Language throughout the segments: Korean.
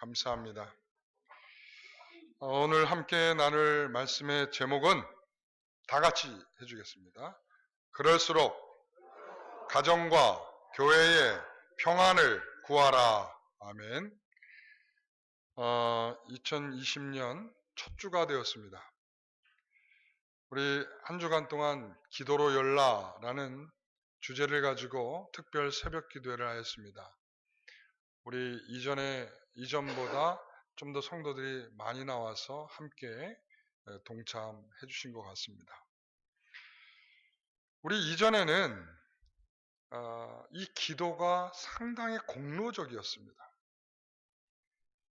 감사합니다. 오늘 함께 나눌 말씀의 제목은 다 같이 해주겠습니다. 그럴수록 가정과 교회의 평안을 구하라. 아멘. 2020년 첫 주가 되었습니다. 우리 한 주간 동안 기도로 열라라는 주제를 가지고 특별 새벽 기도회를 하였습니다. 우리 이전보다 좀 더 성도들이 많이 나와서 함께 동참해 주신 것 같습니다. 우리 이전에는 이 기도가 상당히 공로적이었습니다.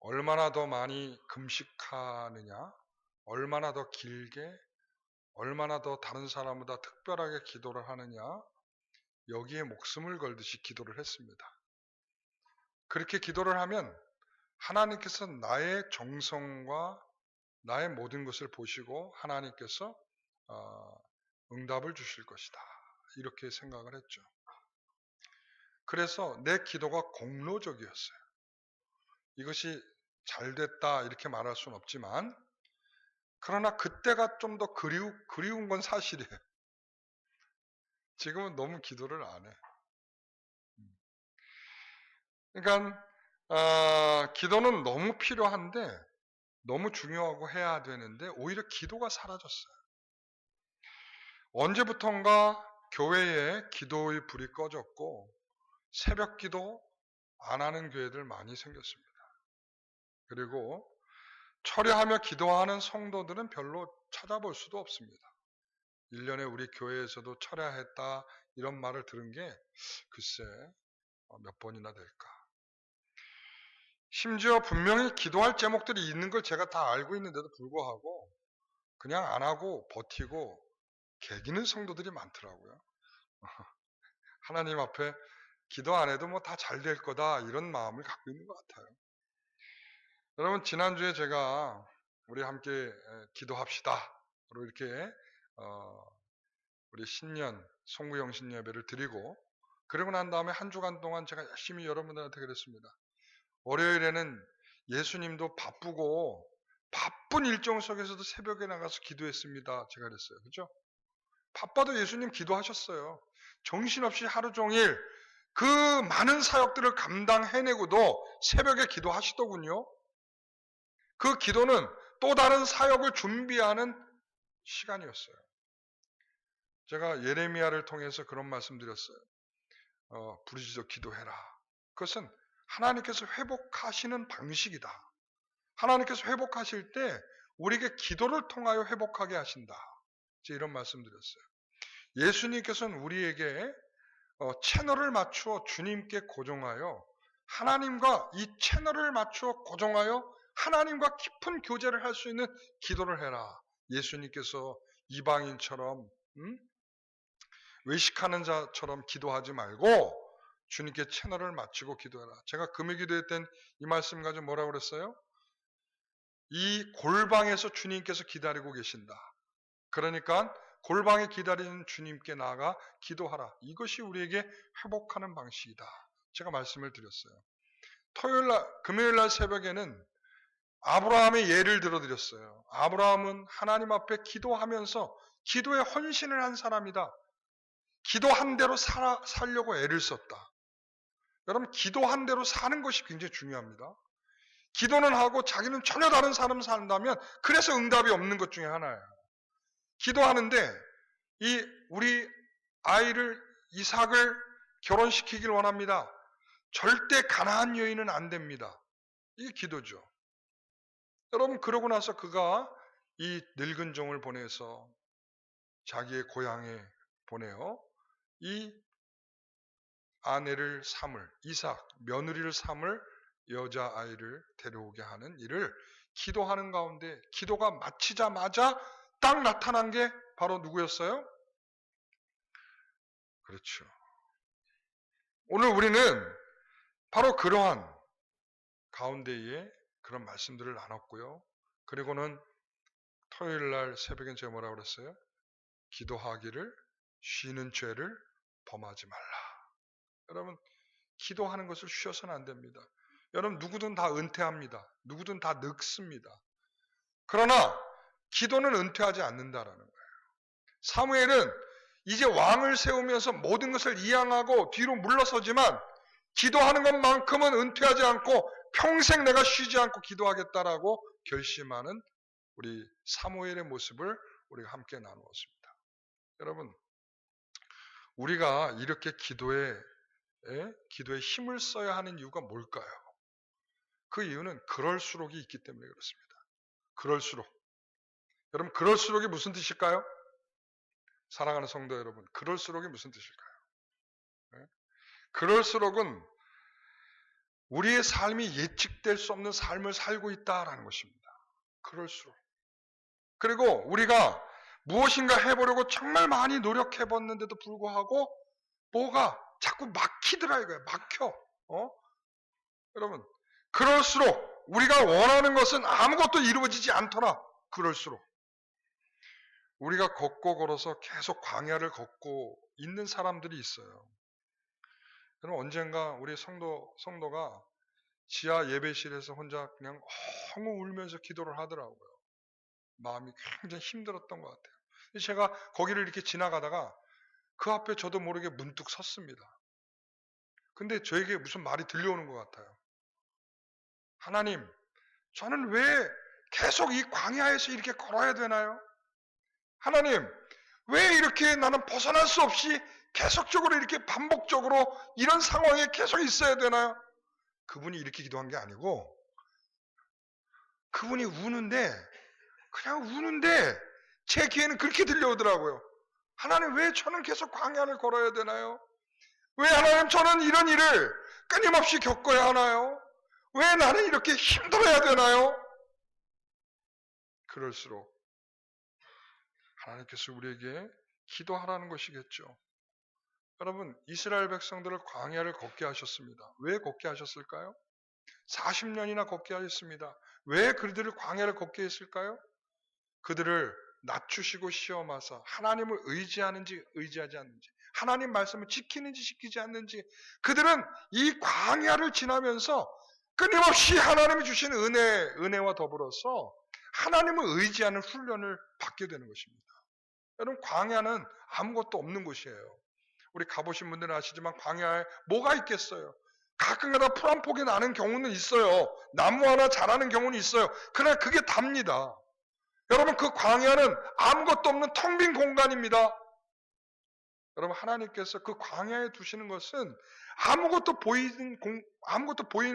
얼마나 더 많이 금식하느냐, 얼마나 더 길게, 얼마나 더 다른 사람보다 특별하게 기도를 하느냐, 여기에 목숨을 걸듯이 기도를 했습니다. 그렇게 기도를 하면 하나님께서 나의 정성과 나의 모든 것을 보시고 하나님께서 응답을 주실 것이다. 이렇게 생각을 했죠. 그래서 내 기도가 공로적이었어요. 이것이 잘 됐다 이렇게 말할 수는 없지만, 그러나 그때가 좀 더 그리운 건 사실이에요. 지금은 너무 기도를 안 해. 그러니까 기도는 너무 필요한데, 너무 중요하고 해야 되는데 오히려 기도가 사라졌어요. 언제부턴가 교회에 기도의 불이 꺼졌고 새벽 기도 안 하는 교회들 많이 생겼습니다. 그리고 철야하며 기도하는 성도들은 별로 찾아볼 수도 없습니다. 1년에 우리 교회에서도 철야했다 이런 말을 들은 게 글쎄 몇 번이나 될까. 심지어 분명히 기도할 제목들이 있는 걸 제가 다 알고 있는데도 불구하고 그냥 안 하고 버티고 개기는 성도들이 많더라고요. 하나님 앞에 기도 안 해도 뭐 다 잘 될 거다 이런 마음을 갖고 있는 것 같아요. 여러분, 지난주에 제가 우리 함께 기도합시다 이렇게 우리 신년 송구영 신예배를 드리고, 그러고 난 다음에 한 주간 동안 제가 열심히 여러분들한테 그랬습니다. 월요일에는 예수님도 바쁘고 바쁜 일정 속에서도 새벽에 나가서 기도했습니다. 제가 그랬어요. 그죠? 바빠도 예수님 기도하셨어요. 정신없이 하루 종일 그 많은 사역들을 감당해내고도 새벽에 기도하시더군요. 그 기도는 또 다른 사역을 준비하는 시간이었어요. 제가 예레미야를 통해서 그런 말씀 드렸어요. 부르짖어 기도해라. 그것은 하나님께서 회복하시는 방식이다. 하나님께서 회복하실 때 우리에게 기도를 통하여 회복하게 하신다. 이런 말씀 드렸어요. 예수님께서는 우리에게 채널을 맞추어 주님께 고정하여 하나님과 이 채널을 맞추어 고정하여 하나님과 깊은 교제를 할 수 있는 기도를 해라. 예수님께서 이방인처럼 외식하는 자처럼 기도하지 말고 주님께 채널을 맞추고 기도해라. 제가 금요 기도회 땐 이 말씀 가지고 뭐라고 그랬어요? 이 골방에서 주님께서 기다리고 계신다. 그러니까 골방에 기다리는 주님께 나아가 기도하라. 이것이 우리에게 회복하는 방식이다. 제가 말씀을 드렸어요. 금요일날 새벽에는 아브라함의 예를 들어드렸어요. 아브라함은 하나님 앞에 기도하면서 기도에 헌신을 한 사람이다. 기도한 대로 살려고 애를 썼다. 여러분, 기도한 대로 사는 것이 굉장히 중요합니다. 기도는 하고 자기는 전혀 다른 사람 산다면 그래서 응답이 없는 것 중에 하나예요. 기도하는데 우리 아이를 이삭을 결혼시키길 원합니다. 절대 가나안 여인은 안 됩니다. 이게 기도죠. 여러분, 그러고 나서 그가 이 늙은 종을 보내서 자기의 고향에 보내어 이 아내를 삼을 이삭, 며느리를 삼을 여자아이를 데려오게 하는 일을 기도하는 가운데 기도가 마치자마자 딱 나타난 게 바로 누구였어요? 그렇죠. 오늘 우리는 바로 그러한 가운데에 그런 말씀들을 나눴고요. 그리고는 토요일 날 새벽에 제가 뭐라고 그랬어요? 기도하기를 쉬는 죄를 범하지 말라. 여러분, 기도하는 것을 쉬어서는 안 됩니다. 여러분 누구든 다 은퇴합니다. 누구든 다 늙습니다. 그러나 기도는 은퇴하지 않는다라는 거예요. 사무엘은 이제 왕을 세우면서 모든 것을 이양하고 뒤로 물러서지만 기도하는 것만큼은 은퇴하지 않고 평생 내가 쉬지 않고 기도하겠다라고 결심하는 우리 사무엘의 모습을 우리가 함께 나누었습니다. 여러분, 우리가 이렇게 기도에 힘을 써야 하는 이유가 뭘까요? 그 이유는 그럴수록이 있기 때문에 그렇습니다. 그럴수록. 여러분, 그럴수록이 무슨 뜻일까요? 사랑하는 성도 여러분, 그럴수록이 무슨 뜻일까요? 그럴수록은 우리의 삶이 예측될 수 없는 삶을 살고 있다라는 것입니다. 그럴수록. 그리고 우리가 무엇인가 해보려고 정말 많이 노력해봤는데도 불구하고 뭐가 자꾸 막히더라 이거예요. 막혀. 여러분, 그럴수록 우리가 원하는 것은 아무것도 이루어지지 않더라. 그럴수록 우리가 걷고 걸어서 계속 광야를 걷고 있는 사람들이 있어요. 여러분, 언젠가 우리 성도가 지하 예배실에서 혼자 그냥 엉엉 울면서 기도를 하더라고요. 마음이 굉장히 힘들었던 것 같아요. 제가 거기를 이렇게 지나가다가 그 앞에 저도 모르게 문득 섰습니다. 근데 저에게 무슨 말이 들려오는 것 같아요. 하나님, 저는 왜 계속 이 광야에서 이렇게 걸어야 되나요? 하나님, 왜 이렇게 나는 벗어날 수 없이 계속적으로 이렇게 반복적으로 이런 상황에 계속 있어야 되나요? 그분이 이렇게 기도한 게 아니고 그분이 그냥 우는데 제 귀에는 그렇게 들려오더라고요. 하나님, 왜 저는 계속 광야를 걸어야 되나요? 왜 하나님, 저는 이런 일을 끊임없이 겪어야 하나요? 왜 나는 이렇게 힘들어야 되나요? 그럴수록 하나님께서 우리에게 기도하라는 것이겠죠. 여러분, 이스라엘 백성들을 광야를 걷게 하셨습니다. 왜 걷게 하셨을까요? 40년이나 걷게 하셨습니다. 왜 그들을 광야를 걷게 했을까요? 그들을 낮추시고 시험하사 하나님을 의지하는지 의지하지 않는지, 하나님 말씀을 지키는지 지키지 않는지, 그들은 이 광야를 지나면서 끊임없이 하나님이 주신 은혜와 더불어서 하나님을 의지하는 훈련을 받게 되는 것입니다. 여러분, 광야는 아무것도 없는 곳이에요. 우리 가보신 분들은 아시지만 광야에 뭐가 있겠어요? 가끔가다 풀 한 폭이 나는 경우는 있어요. 나무 하나 자라는 경우는 있어요. 그러나 그게 답니다. 여러분, 그 광야는 아무것도 없는 텅 빈 공간입니다. 여러분, 하나님께서 그 광야에 두시는 것은 아무것도 보이는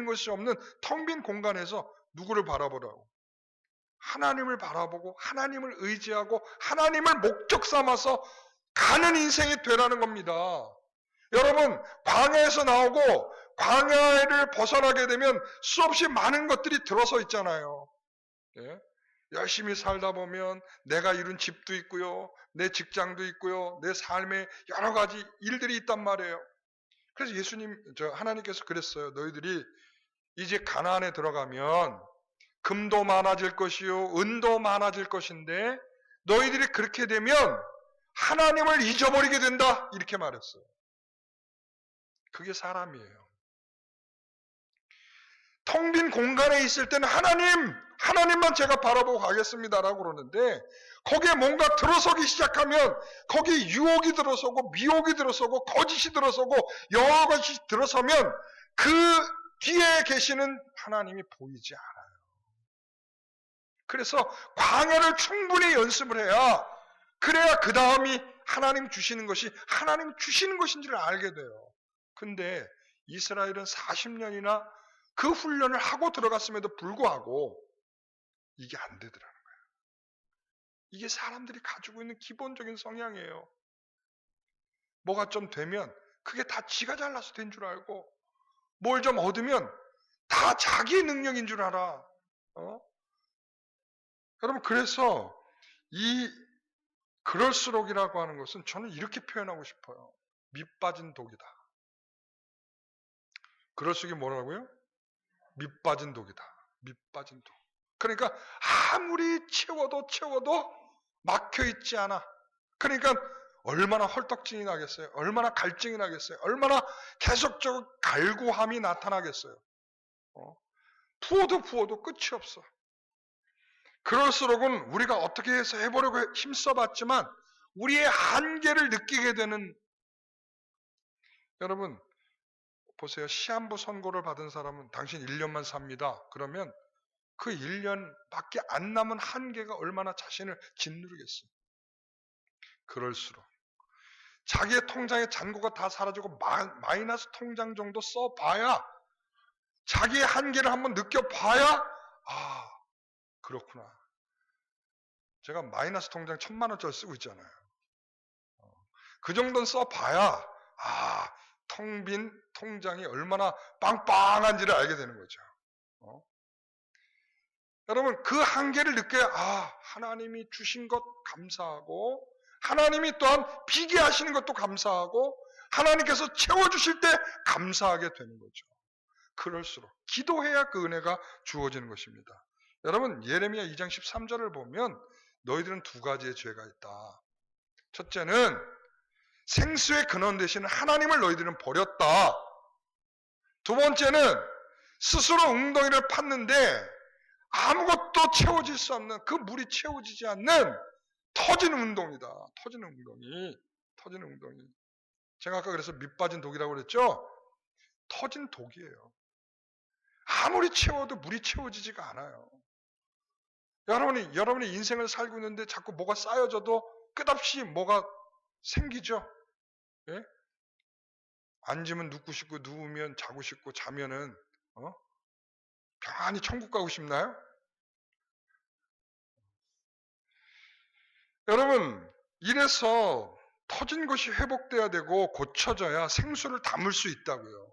것이 없는 텅 빈 공간에서 누구를 바라보라고? 하나님을 바라보고 하나님을 의지하고 하나님을 목적 삼아서 가는 인생이 되라는 겁니다. 여러분, 광야에서 나오고 광야를 벗어나게 되면 수없이 많은 것들이 들어서 있잖아요. 예? 열심히 살다 보면 내가 이룬 집도 있고요, 내 직장도 있고요, 내 삶에 여러 가지 일들이 있단 말이에요. 그래서 하나님께서 그랬어요. 너희들이 이제 가나안에 들어가면 금도 많아질 것이요, 은도 많아질 것인데 너희들이 그렇게 되면 하나님을 잊어버리게 된다. 이렇게 말했어요. 그게 사람이에요. 텅 빈 공간에 있을 때는 하나님만 제가 바라보고 가겠습니다라고 그러는데 거기에 뭔가 들어서기 시작하면 거기에 유혹이 들어서고 미혹이 들어서고 거짓이 들어서고 여러 것이 들어서면 그 뒤에 계시는 하나님이 보이지 않아요. 그래서 광야를 충분히 연습을 해야 그래야 그 다음이 하나님 주시는 것인 줄 알게 돼요. 근데 이스라엘은 40년이나 그 훈련을 하고 들어갔음에도 불구하고 이게 안 되더라는 거예요. 이게 사람들이 가지고 있는 기본적인 성향이에요. 뭐가 좀 되면 그게 다 지가 잘나서 된 줄 알고 뭘 좀 얻으면 다 자기의 능력인 줄 알아. 여러분, 그래서 그럴수록이라고 하는 것은 저는 이렇게 표현하고 싶어요. 밑빠진 독이다. 그럴수록이 뭐라고요? 밑빠진 독이다. 밑빠진 독. 그러니까 아무리 채워도 막혀있지 않아. 그러니까 얼마나 헐떡증이 나겠어요? 얼마나 갈증이 나겠어요? 얼마나 계속적으로 갈구함이 나타나겠어요? 부어도 끝이 없어. 그럴수록은 우리가 어떻게 해서 해보려고 힘써봤지만 우리의 한계를 느끼게 되는, 여러분 보세요. 시한부 선고를 받은 사람은 당신 1년만 삽니다. 그러면 그 1년밖에 안 남은 한계가 얼마나 자신을 짓누르겠어요. 그럴수록 자기의 통장의 잔고가 다 사라지고 마이너스 통장 정도 써봐야, 자기의 한계를 한번 느껴봐야, 그렇구나. 제가 마이너스 통장 1000만 원짜리 쓰고 있잖아요. 그 정도는 써봐야 텅 빈 통장이 얼마나 빵빵한지를 알게 되는 거죠. 여러분 그 한계를 느껴야 하나님이 주신 것 감사하고, 하나님이 또한 비게 하시는 것도 감사하고, 하나님께서 채워주실 때 감사하게 되는 거죠. 그럴수록 기도해야 그 은혜가 주어지는 것입니다. 여러분 예레미야 2장 13절을 보면 너희들은 두 가지의 죄가 있다. 첫째는 생수의 근원 되시는 하나님을 너희들은 버렸다. 두 번째는 스스로 웅덩이를 팠는데 아무것도 채워질 수 없는, 그 물이 채워지지 않는 터지는 웅덩이다. 터지는 웅덩이. 제가 아까 그래서 밑 빠진 독이라고 그랬죠? 터진 독이에요. 아무리 채워도 물이 채워지지가 않아요. 여러분이 인생을 살고 있는데 자꾸 뭐가 쌓여져도 끝없이 뭐가 생기죠? 예? 앉으면 눕고 싶고, 누우면 자고 싶고, 자면은 편안히 천국 가고 싶나요? 여러분 이래서 터진 것이 회복돼야 되고 고쳐져야 생수를 담을 수 있다고요.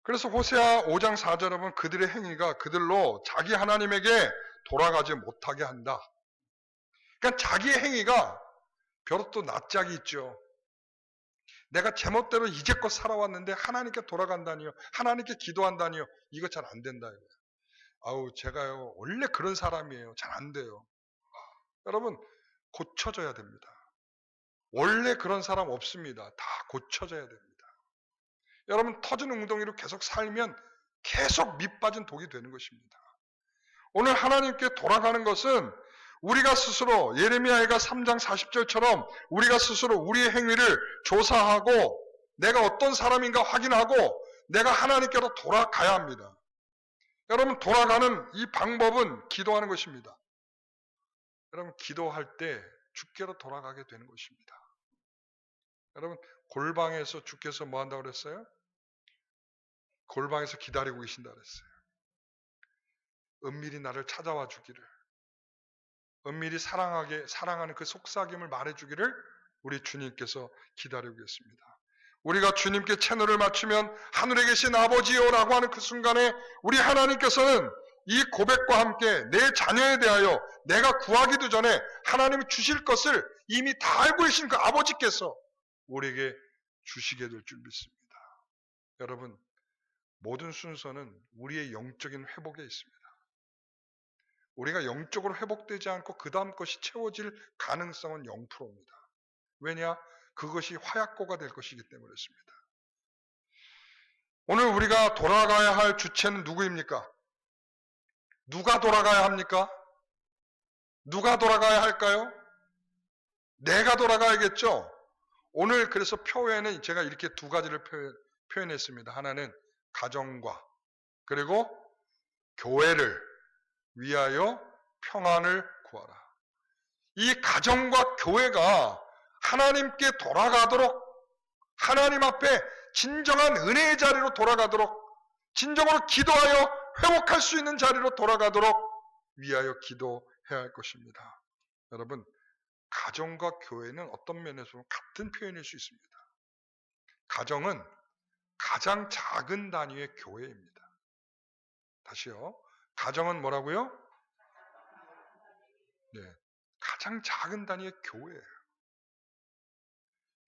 그래서 호세아 5장 4절에 보면 그들의 행위가 그들로 자기 하나님에게 돌아가지 못하게 한다. 그러니까 자기의 행위가 벼롯도 낯짝이 있죠. 내가 제멋대로 이제껏 살아왔는데 하나님께 돌아간다니요, 하나님께 기도한다니요, 이거 잘 안 된다. 제가요 원래 그런 사람이에요. 잘 안 돼요. 여러분 고쳐져야 됩니다. 원래 그런 사람 없습니다. 다 고쳐져야 됩니다. 여러분 터진 웅덩이로 계속 살면 계속 밑 빠진 독이 되는 것입니다. 오늘 하나님께 돌아가는 것은 우리가 스스로 예레미야가 3장 40절처럼 우리가 스스로 우리의 행위를 조사하고 내가 어떤 사람인가 확인하고 내가 하나님께로 돌아가야 합니다. 여러분 돌아가는 이 방법은 기도하는 것입니다. 여러분 기도할 때 주께로 돌아가게 되는 것입니다. 여러분 골방에서 주께서 뭐 한다고 그랬어요? 골방에서 기다리고 계신다 그랬어요. 은밀히 나를 찾아와 주기를, 은밀히 사랑하는 그 속삭임을 말해주기를 우리 주님께서 기다리고 계십니다. 우리가 주님께 채널을 맞추면 하늘에 계신 아버지요라고 하는 그 순간에 우리 하나님께서는 이 고백과 함께 내 자녀에 대하여 내가 구하기도 전에 하나님이 주실 것을 이미 다 알고 계신 그 아버지께서 우리에게 주시게 될 줄 믿습니다. 여러분 모든 순서는 우리의 영적인 회복에 있습니다. 우리가 영적으로 회복되지 않고 그 다음 것이 채워질 가능성은 0%입니다. 왜냐? 그것이 화약고가 될 것이기 때문에 그렇습니다. 오늘 우리가 돌아가야 할 주체는 누구입니까? 누가 돌아가야 합니까? 누가 돌아가야 할까요? 내가 돌아가야겠죠? 오늘 그래서 표현은 제가 이렇게 두 가지를 표현했습니다. 하나는 가정과 그리고 교회를 위하여 평안을 구하라. 이 가정과 교회가 하나님께 돌아가도록, 하나님 앞에 진정한 은혜의 자리로 돌아가도록, 진정으로 기도하여 회복할 수 있는 자리로 돌아가도록 위하여 기도해야 할 것입니다. 여러분 가정과 교회는 어떤 면에서 같은 표현일 수 있습니다. 가정은 가장 작은 단위의 교회입니다. 다시요. 가정은 뭐라고요? 네, 가장 작은 단위의 교회예요.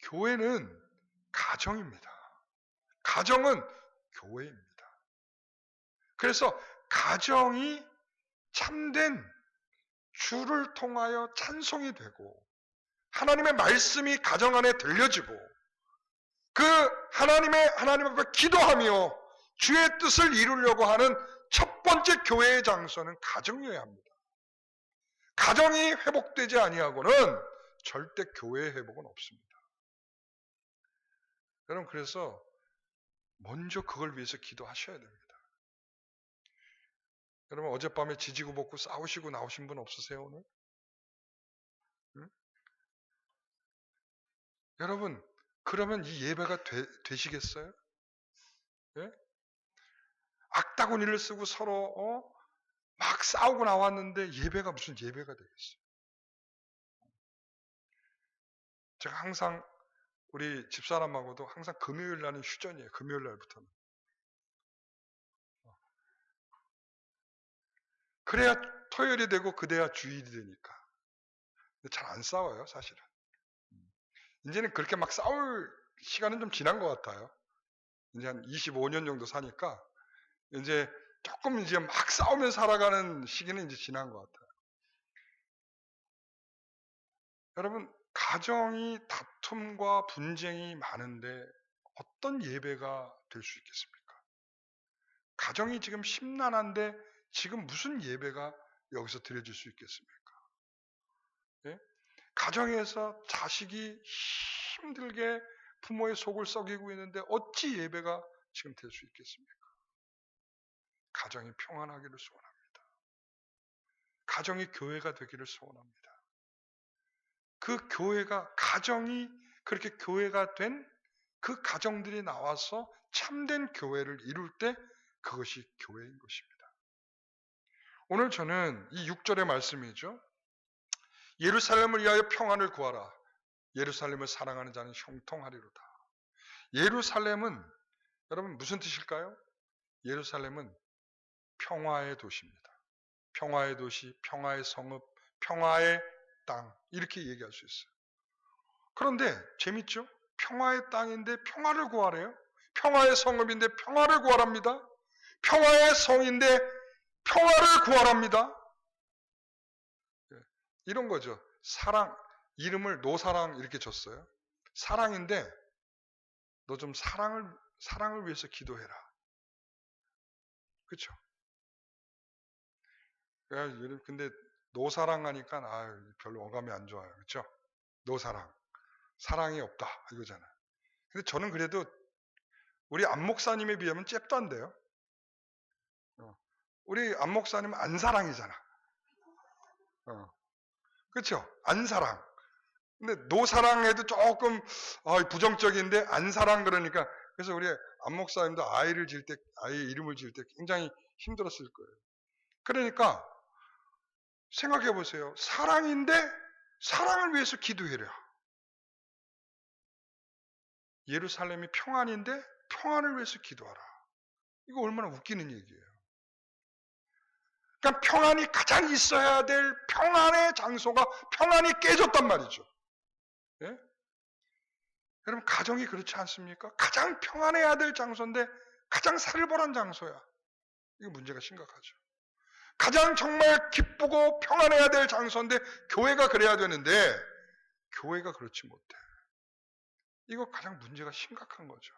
교회는 가정입니다. 가정은 교회입니다. 그래서 가정이 참된 주를 통하여 찬송이 되고 하나님의 말씀이 가정 안에 들려지고 그 하나님 앞에 기도하며 주의 뜻을 이루려고 하는 첫 번째 교회의 장소는 가정이어야 합니다. 가정이 회복되지 아니하고는 절대 교회의 회복은 없습니다. 여러분, 그래서 먼저 그걸 위해서 기도하셔야 됩니다. 여러분, 어젯밤에 지지고 볶고 싸우시고 나오신 분 없으세요, 오늘? 응? 여러분, 그러면 이 예배가 되시겠어요? 예? 악다구니를 쓰고 서로 막 싸우고 나왔는데 예배가 무슨 예배가 되겠어요? 제가 항상 우리 집사람하고도 항상 금요일 날은 휴전이에요. 금요일 날부터는. 그래야 토요일이 되고 그래야 주일이 되니까. 잘 안 싸워요, 사실은. 이제는 그렇게 막 싸울 시간은 좀 지난 것 같아요. 이제 한 25년 정도 사니까 이제 조금 이제 막 싸우며 살아가는 시기는 이제 지난 것 같아요. 여러분, 가정이 다툼과 분쟁이 많은데 어떤 예배가 될 수 있겠습니까? 가정이 지금 심란한데 지금 무슨 예배가 여기서 드려질 수 있겠습니까? 예? 가정에서 자식이 힘들게 부모의 속을 썩이고 있는데 어찌 예배가 지금 될 수 있겠습니까? 가정이 평안하기를 소원합니다. 가정이 교회가 되기를 소원합니다. 그 교회가, 가정이 그렇게 교회가 된 그 가정들이 나와서 참된 교회를 이룰 때 그것이 교회인 것입니다. 오늘 저는 이 6절의 말씀이죠. 예루살렘을 위하여 평안을 구하라. 예루살렘을 사랑하는 자는 형통하리로다. 예루살렘은 여러분 무슨 뜻일까요? 예루살렘은 평화의 도시입니다. 평화의 도시, 평화의 성읍, 평화의 땅, 이렇게 얘기할 수 있어요. 그런데 재밌죠? 평화의 땅인데 평화를 구하래요. 평화의 성읍인데 평화를 구하랍니다. 평화의 성인데 평화를 구하랍니다. 이런 거죠. 사랑, 이름을 노사랑 이렇게 줬어요. 사랑인데 너 좀 사랑을 위해서 기도해라. 그렇죠? 근데 노사랑 하니까 별로 어감이 안 좋아요. 그렇죠? 노사랑. 사랑이 없다 이거잖아요. 근데 저는 그래도 우리 안 목사님에 비하면 잽도 안 돼요. 우리 안 목사님은 안사랑이잖아. 그렇죠? 안사랑. 근데 노사랑해도 조금 부정적인데 안사랑 그러니까, 그래서 우리 안 목사님도 아이를 질 때, 아이 이름을 지을 때 굉장히 힘들었을 거예요. 그러니까 생각해 보세요. 사랑인데 사랑을 위해서 기도해라. 예루살렘이 평안인데 평안을 위해서 기도하라. 이거 얼마나 웃기는 얘기예요. 그러니까 평안이 가장 있어야 될 평안의 장소가 평안이 깨졌단 말이죠. 예? 여러분, 가정이 그렇지 않습니까? 가장 평안해야 될 장소인데 가장 살벌한 장소야. 이거 문제가 심각하죠. 가장 정말 기쁘고 평안해야 될 장소인데 교회가 그래야 되는데 교회가 그렇지 못해. 이거 가장 문제가 심각한 거죠.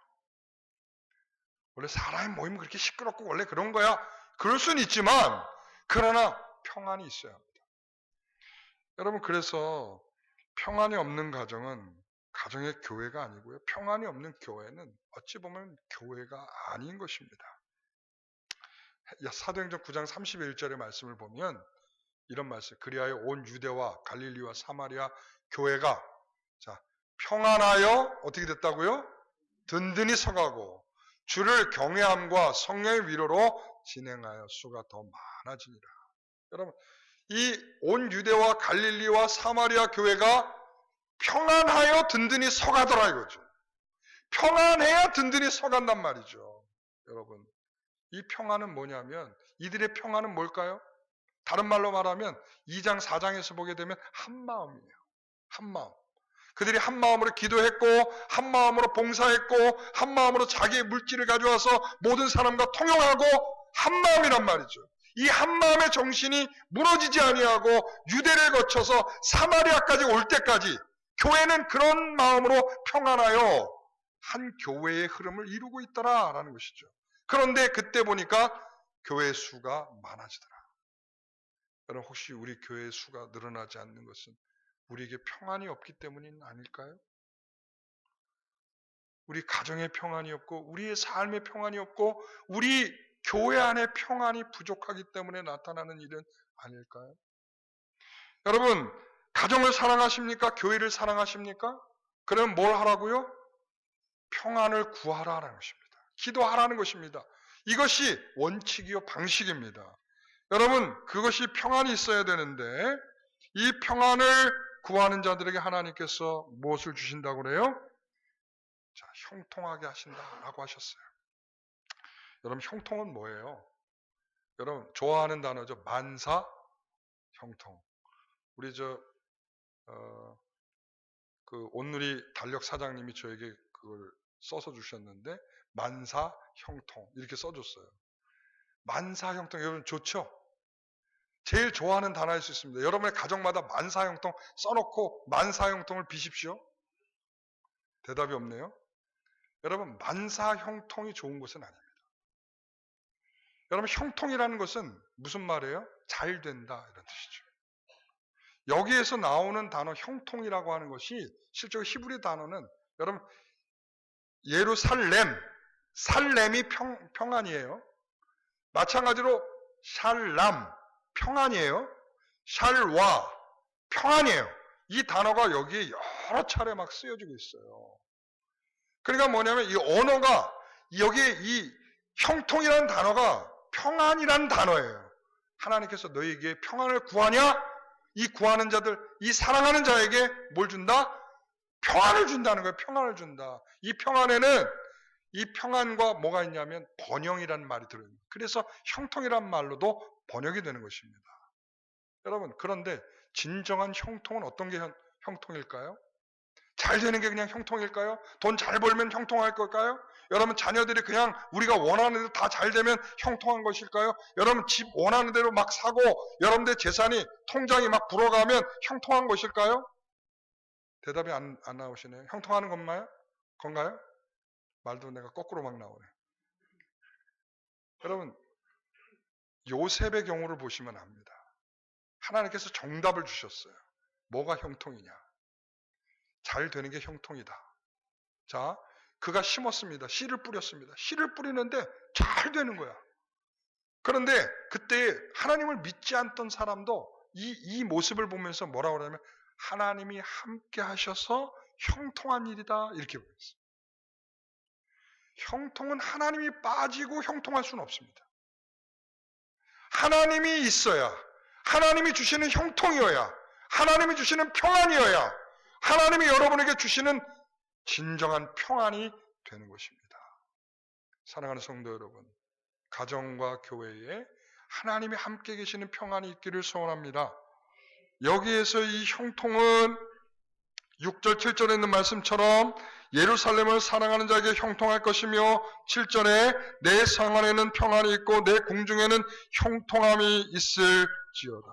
원래 사람의 모임은 그렇게 시끄럽고 원래 그런 거야. 그럴 수는 있지만 그러나 평안이 있어야 합니다. 여러분, 그래서 평안이 없는 가정은 가정의 교회가 아니고요. 평안이 없는 교회는 어찌 보면 교회가 아닌 것입니다. 사도행전 9장 31절의 말씀을 보면 이런 말씀, 그리하여 온 유대와 갈릴리와 사마리아 교회가 평안하여 어떻게 됐다고요? 든든히 서가고 주를 경외함과 성령의 위로로 진행하여 수가 더 많아지니라. 여러분, 이 온 유대와 갈릴리와 사마리아 교회가 평안하여 든든히 서가더라 이거죠. 평안해야 든든히 서간단 말이죠. 여러분, 이 평안은 뭐냐면, 이들의 평안은 뭘까요? 다른 말로 말하면 2장 4장에서 보게 되면 한마음이에요. 한마음. 그들이 한마음으로 기도했고 한마음으로 봉사했고 한마음으로 자기의 물질을 가져와서 모든 사람과 통용하고 한마음이란 말이죠. 이 한마음의 정신이 무너지지 아니하고 유대를 거쳐서 사마리아까지 올 때까지 교회는 그런 마음으로 평안하여 한 교회의 흐름을 이루고 있더라라는 것이죠. 그런데 그때 보니까 교회 수가 많아지더라. 여러분 혹시 우리 교회 수가 늘어나지 않는 것은 우리에게 평안이 없기 때문이 아닐까요? 우리 가정의 평안이 없고 우리의 삶의 평안이 없고 우리 교회 안에 평안이 부족하기 때문에 나타나는 일은 아닐까요? 여러분 가정을 사랑하십니까? 교회를 사랑하십니까? 그럼 뭘 하라고요? 평안을 구하라는 것입니다. 기도하라는 것입니다. 이것이 원칙이요 방식입니다. 여러분 그것이 평안이 있어야 되는데 이 평안을 구하는 자들에게 하나님께서 무엇을 주신다고 그래요? 자, 형통하게 하신다라고 하셨어요. 여러분 형통은 뭐예요? 여러분 좋아하는 단어죠. 만사 형통. 우리 그 온누리 달력 사장님이 저에게 그걸 써서 주셨는데 만사 형통 이렇게 써줬어요. 만사 형통 여러분 좋죠? 제일 좋아하는 단어일 수 있습니다. 여러분의 가정마다 만사 형통 써놓고 만사 형통을 비십시오. 대답이 없네요. 여러분 만사 형통이 좋은 것은 아닙니다. 여러분 형통이라는 것은 무슨 말이에요? 잘 된다 이런 뜻이죠. 여기에서 나오는 단어 형통이라고 하는 것이 실제로 히브리 단어는 여러분 살렘이 평안이에요. 마찬가지로 샬람 평안이에요. 샬와 평안이에요. 이 단어가 여기에 여러 차례 막 쓰여지고 있어요. 그러니까 뭐냐면 이 언어가 여기에 이 형통이라는 단어가 평안이라는 단어예요. 하나님께서 너희에게 평안을 구하냐? 이 구하는 자들, 이 사랑하는 자에게 뭘 준다? 평안을 준다는 거예요. 평안을 준다. 이 평안에는 이 평안과 뭐가 있냐면 번영이라는 말이 들어요. 그래서 형통이라는 말로도 번역이 되는 것입니다. 여러분 그런데 진정한 형통은 어떤 게 형통일까요? 잘 되는 게 그냥 형통일까요? 돈 잘 벌면 형통할 걸까요? 여러분 자녀들이 그냥 우리가 원하는 대로 다 잘 되면 형통한 것일까요? 여러분 집 원하는 대로 막 사고 여러분들 재산이 통장이 막 불어가면 형통한 것일까요? 대답이 안 나오시네요. 형통하는 건가요? 말도 내가 거꾸로 막 나오네. 여러분 요셉의 경우를 보시면 압니다. 하나님께서 정답을 주셨어요. 뭐가 형통이냐? 잘 되는 게 형통이다. 자, 그가 심었습니다. 씨를 뿌렸습니다. 씨를 뿌리는데 잘 되는 거야. 그런데 그때 하나님을 믿지 않던 사람도 이 모습을 보면서 뭐라고 그러냐면 하나님이 함께 하셔서 형통한 일이다 이렇게 보였어요. 형통은 하나님이 빠지고 형통할 수는 없습니다. 하나님이 있어야 하나님이 주시는 형통이어야 하나님이 주시는 평안이어야 하나님이 여러분에게 주시는 진정한 평안이 되는 것입니다. 사랑하는 성도 여러분, 가정과 교회에 하나님이 함께 계시는 평안이 있기를 소원합니다. 여기에서 이 형통은 6절 7절에 있는 말씀처럼 예루살렘을 사랑하는 자에게 형통할 것이며 7절에 내 성 안에는 평안이 있고 내 궁중에는 형통함이 있을지어다.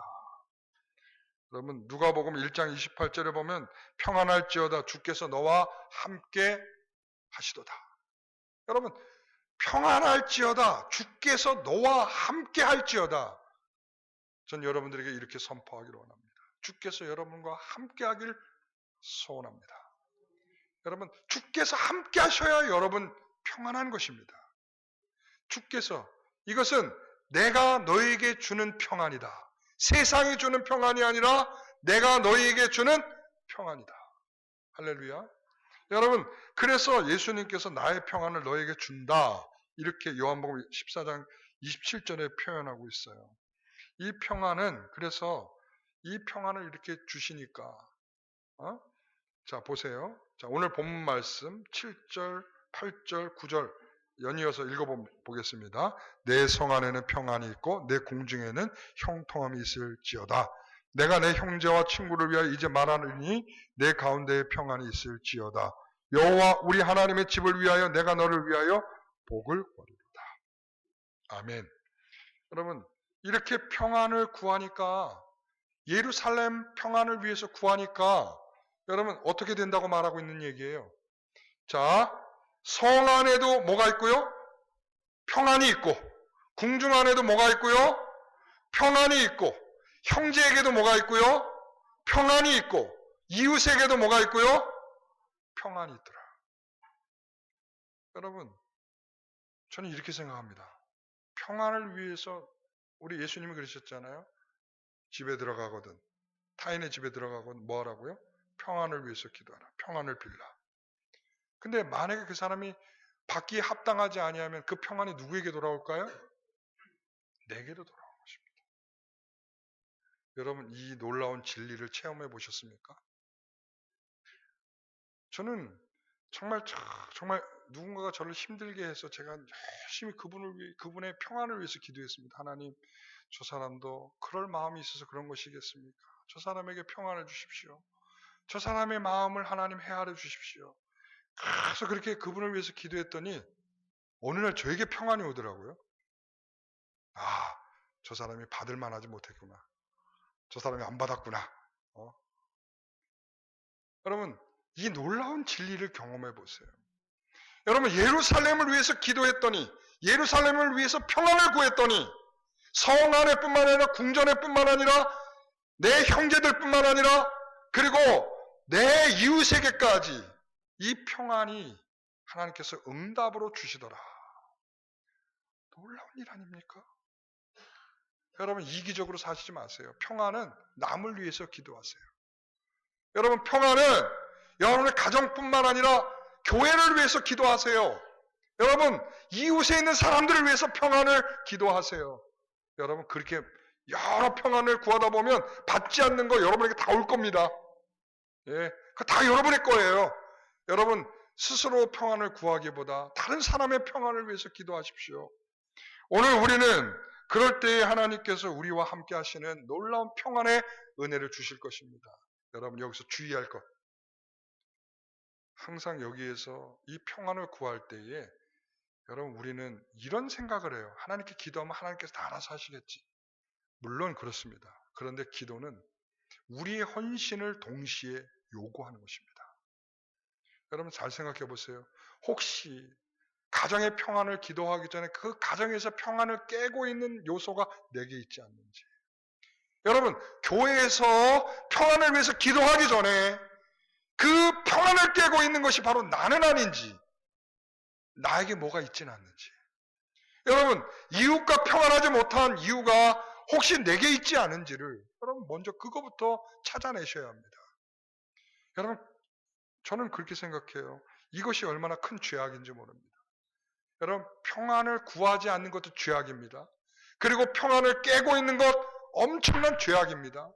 여러분 누가복음 1장 28절에 보면 평안할지어다 주께서 너와 함께 하시도다. 여러분 평안할지어다 주께서 너와 함께 할지어다. 전 여러분들에게 이렇게 선포하기를 원합니다. 주께서 여러분과 함께 하길 소원합니다. 여러분 주께서 함께 하셔야 여러분 평안한 것입니다. 주께서 이것은 내가 너에게 주는 평안이다. 세상이 주는 평안이 아니라 내가 너희에게 주는 평안이다. 할렐루야. 여러분 그래서 예수님께서 나의 평안을 너에게 준다. 이렇게 요한복음 14장 27절에 표현하고 있어요. 이 평안은 그래서 이 평안을 이렇게 주시니까 자 보세요. 자 오늘 본문 말씀 7절, 8절, 9절 연이어서 읽어보겠습니다. 내 성 안에는 평안이 있고 내 궁중에는 형통함이 있을지어다. 내가 내 형제와 친구를 위하여 이제 말하느니 내 가운데에 평안이 있을지어다. 여호와 우리 하나님의 집을 위하여 내가 너를 위하여 복을 거리로다. 아멘. 여러분 이렇게 평안을 구하니까 예루살렘 평안을 위해서 구하니까 여러분 어떻게 된다고 말하고 있는 얘기예요. 자, 성 안에도 뭐가 있고요? 평안이 있고, 궁중 안에도 뭐가 있고요? 평안이 있고, 형제에게도 뭐가 있고요? 평안이 있고, 이웃에게도 뭐가 있고요? 평안이 있더라. 여러분, 저는 이렇게 생각합니다. 평안을 위해서 우리 예수님이 그러셨잖아요. 집에 들어가거든, 타인의 집에 들어가거든 뭐 하라고요? 평안을 위해서 기도하라. 평안을 빌라. 근데 만약에 그 사람이 받기에 합당하지 아니하면 그 평안이 누구에게 돌아올까요? 내게로 돌아오는 것입니다. 여러분, 이 놀라운 진리를 체험해 보셨습니까? 저는 정말 누군가가 저를 힘들게 해서 제가 열심히 그분의 평안을 위해서 기도했습니다. 하나님, 저 사람도 그럴 마음이 있어서 그런 것이겠습니까? 저 사람에게 평안을 주십시오. 저 사람의 마음을 하나님 헤아려 주십시오. 그래서 그렇게 그분을 위해서 기도했더니 어느 날 저에게 평안이 오더라고요. 아, 저 사람이 받을 만하지 못했구나. 저 사람이 안 받았구나. 여러분, 이 놀라운 진리를 경험해 보세요. 여러분, 예루살렘을 위해서 기도했더니, 예루살렘을 위해서 평안을 구했더니, 성 안에뿐만 아니라 궁전에뿐만 아니라 내 형제들뿐만 아니라 그리고 내 이웃에게까지 이 평안이 하나님께서 응답으로 주시더라. 놀라운 일 아닙니까? 여러분, 이기적으로 사시지 마세요. 평안은 남을 위해서 기도하세요. 여러분, 평안은 여러분의 가정뿐만 아니라 교회를 위해서 기도하세요. 여러분, 이웃에 있는 사람들을 위해서 평안을 기도하세요. 여러분, 그렇게 여러 평안을 구하다 보면 받지 않는 거 여러분에게 다 올 겁니다. 예, 그거 다 여러분의 거예요. 여러분, 스스로 평안을 구하기보다 다른 사람의 평안을 위해서 기도하십시오. 오늘 우리는 그럴 때에 하나님께서 우리와 함께 하시는 놀라운 평안의 은혜를 주실 것입니다. 여러분, 여기서 주의할 것. 항상 여기에서 이 평안을 구할 때에 여러분, 우리는 이런 생각을 해요. 하나님께 기도하면 하나님께서 다 알아서 하시겠지. 물론 그렇습니다. 그런데 기도는 우리의 헌신을 동시에 요구하는 것입니다. 여러분, 잘 생각해 보세요. 혹시 가정의 평안을 기도하기 전에 그 가정에서 평안을 깨고 있는 요소가 내게 있지 않는지. 여러분, 교회에서 평안을 위해서 기도하기 전에 그 평안을 깨고 있는 것이 바로 나는 아닌지, 나에게 뭐가 있지는 않는지. 여러분, 이웃과 평안하지 못한 이유가 혹시 내게 있지 않은지를 여러분 먼저 그거부터 찾아내셔야 합니다. 여러분, 저는 그렇게 생각해요. 이것이 얼마나 큰 죄악인지 모릅니다. 여러분, 평안을 구하지 않는 것도 죄악입니다. 그리고 평안을 깨고 있는 것 엄청난 죄악입니다.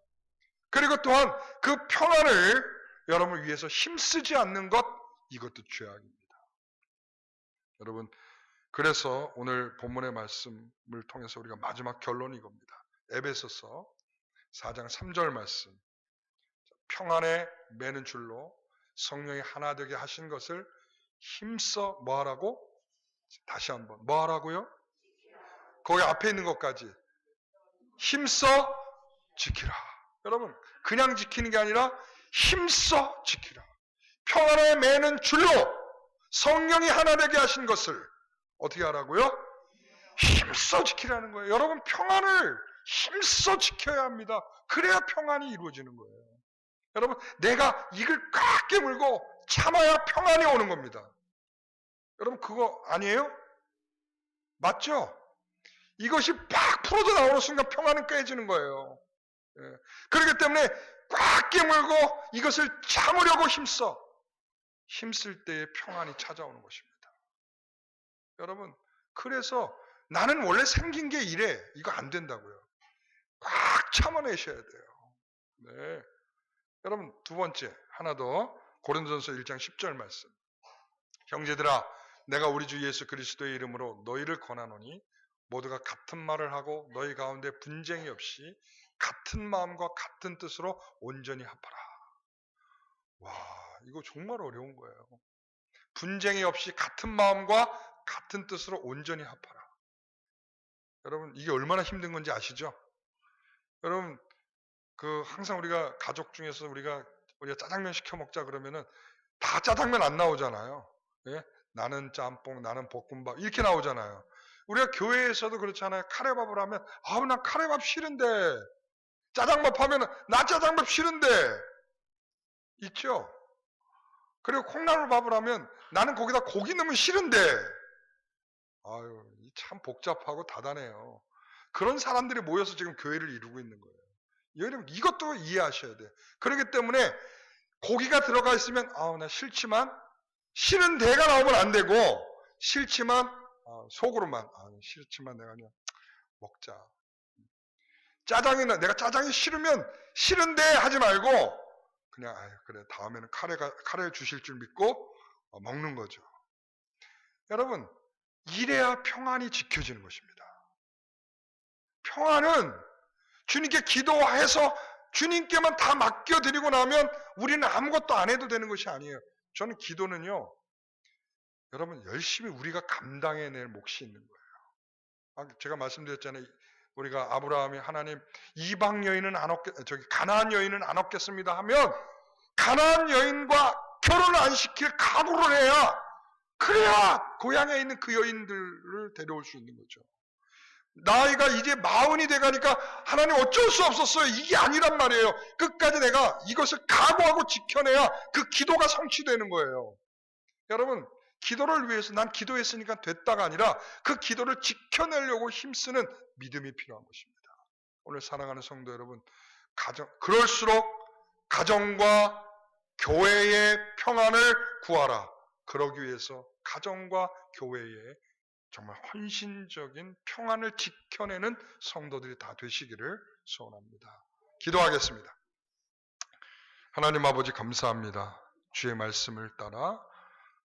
그리고 또한 그 평안을 여러분을 위해서 힘쓰지 않는 것, 이것도 죄악입니다. 여러분, 그래서 오늘 본문의 말씀을 통해서 우리가 마지막 결론이 이겁니다. 에베소서 4장 3절 말씀. 평안에 매는 줄로 성령이 하나 되게 하신 것을 힘써 뭐 하라고? 다시 한번 뭐 하라고요? 거기 앞에 있는 것까지 힘써 지키라. 여러분, 그냥 지키는 게 아니라 힘써 지키라. 평안에 매는 줄로 성령이 하나 되게 하신 것을 어떻게 하라고요? 힘써 지키라는 거예요. 여러분, 평안을 힘써 지켜야 합니다. 그래야 평안이 이루어지는 거예요. 여러분, 내가 이걸 꽉 깨물고 참아야 평안이 오는 겁니다. 여러분, 그거 아니에요? 맞죠? 이것이 팍 풀어져 나오는 순간 평안은 깨지는 거예요. 예. 그렇기 때문에 꽉 깨물고 이것을 참으려고 힘쓸 때에 평안이 찾아오는 것입니다. 여러분, 그래서 나는 원래 생긴 게 이래. 이거 안 된다고요. 꽉 참아내셔야 돼요. 네. 여러분, 두 번째, 하나 더. 고린도전서 1장 10절 말씀. 형제들아, 내가 우리 주 예수 그리스도의 이름으로 너희를 권하노니 모두가 같은 말을 하고 너희 가운데 분쟁이 없이 같은 마음과 같은 뜻으로 온전히 합하라. 와, 이거 정말 어려운 거예요. 분쟁이 없이 같은 마음과 같은 뜻으로 온전히 합하라. 여러분, 이게 얼마나 힘든 건지 아시죠? 여러분, 항상 우리가 가족 중에서 우리가 짜장면 시켜 먹자 그러면은 다 짜장면 안 나오잖아요. 예? 나는 짬뽕, 나는 볶음밥 이렇게 나오잖아요. 우리가 교회에서도 그렇잖아요. 카레밥을 하면 아우 난 카레밥 싫은데, 짜장밥 하면 나 짜장밥 싫은데 있죠. 그리고 콩나물밥을 하면 나는 거기다 고기 넣으면 싫은데, 아유 참 복잡하고 다단해요. 그런 사람들이 모여서 지금 교회를 이루고 있는 거예요. 여러분 이것도 이해하셔야 돼요. 그렇기 때문에 고기가 들어가 있으면 아우 나 싫지만, 싫은 대가 나오면 안 되고, 싫지만 속으로만 싫지만 내가 그냥 먹자. 짜장이나 내가 짜장이 싫으면 싫은데 하지 말고 그냥 그래 다음에는 카레 주실 줄 믿고 먹는 거죠. 여러분 이래야 평안이 지켜지는 것입니다. 평안은 주님께 기도해서 주님께만 다 맡겨드리고 나면 우리는 아무것도 안 해도 되는 것이 아니에요. 저는 기도는요, 여러분 열심히 우리가 감당해낼 몫이 있는 거예요. 제가 말씀드렸잖아요. 우리가 아브라함이 하나님 이방 여인은 안 얻겠, 가나안 여인은 안 얻겠습니다 하면 가나안 여인과 결혼을 안 시킬 각오를 해야, 그래야 고향에 있는 그 여인들을 데려올 수 있는 거죠. 나이가 이제 40이 돼가니까 하나님 어쩔 수 없었어요. 이게 아니란 말이에요. 끝까지 내가 이것을 각오하고 지켜내야 그 기도가 성취되는 거예요. 여러분 기도를 위해서 난 기도했으니까 됐다가 아니라 그 기도를 지켜내려고 힘쓰는 믿음이 필요한 것입니다. 오늘 사랑하는 성도 여러분, 그럴수록 가정과 교회의 평안을 구하라. 그러기 위해서 가정과 교회에 정말 헌신적인 평안을 지켜내는 성도들이 다 되시기를 소원합니다. 기도하겠습니다. 하나님 아버지 감사합니다. 주의 말씀을 따라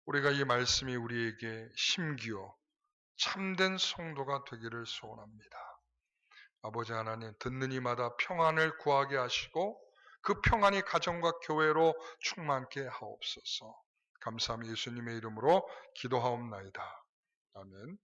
우리가 이 말씀이 우리에게 심기어 참된 성도가 되기를 소원합니다. 아버지 하나님, 듣는 이마다 평안을 구하게 하시고 그 평안이 가정과 교회로 충만케 하옵소서. 감사함이 예수님의 이름으로 기도하옵나이다. 아멘.